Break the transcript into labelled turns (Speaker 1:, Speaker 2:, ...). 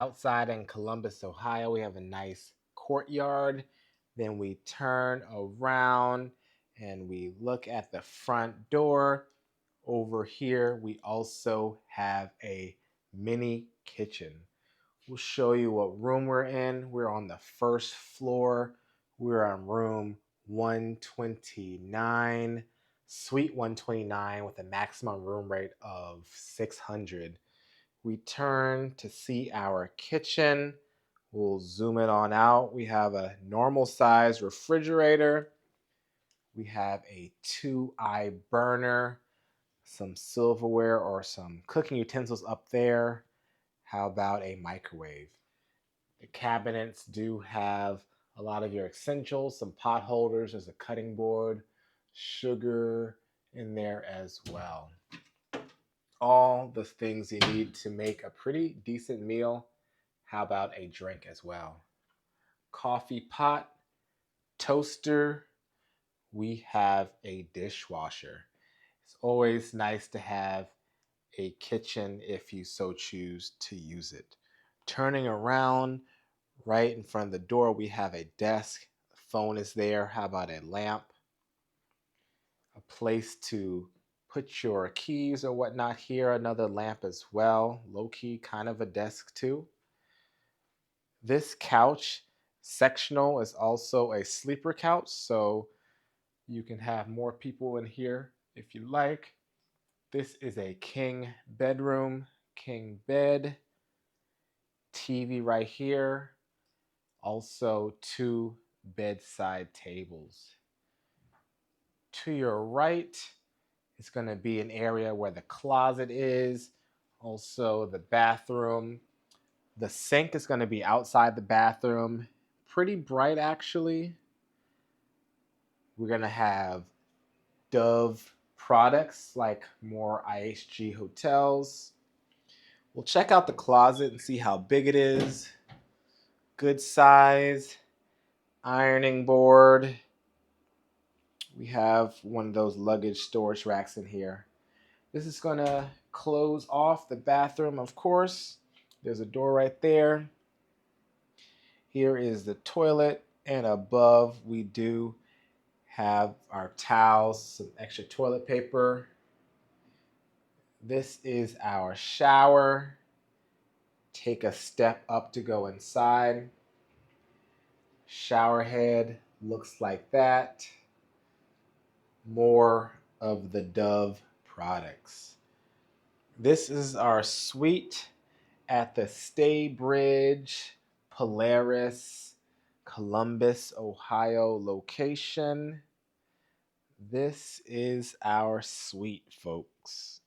Speaker 1: Outside in Columbus, Ohio, we have a nice courtyard. Then we turn around and we look at the front door. Over here, we also have a mini kitchen. We'll show you what room we're in. We're on the first floor. We're on room 129, suite 129, with a maximum room rate of 600. We turn to see our kitchen. We'll zoom it on out. We have a normal size refrigerator. We have a 2-eye burner, some silverware or some cooking utensils up there. How about a microwave? The cabinets do have a lot of your essentials, some pot holders, there's a cutting board, sugar in there as well. All the things you need to make a pretty decent meal. How about a drink as well? Coffee pot, toaster, we have a dishwasher. It's always nice to have a kitchen if you so choose to use it. Turning around, right in front of the door, we have a desk. The phone is there. How about a lamp? A place to put your keys or whatnot here. Another lamp as well. Low key, kind of a desk too. This couch sectional is also a sleeper couch, so you can have more people in here if you like. This is a king bedroom, king bed, TV right here, also 2 bedside tables. To your right, it's going to be an area where the closet is, also the bathroom. The sink is going to be outside the bathroom, pretty bright actually. We're going to have Dove products like more IHG hotels. We'll check out the closet and see how big it is. Good size. Ironing board. We have one of those luggage storage racks in here. This is going to close off the bathroom, of course. There's a door right there. Here is the toilet, and above we do have our towels, some extra toilet paper. This is our shower. Take a step up to go inside. Shower head looks like that. More of the Dove products. This is our suite at the Staybridge Polaris, Columbus, Ohio location. This is our suite, folks.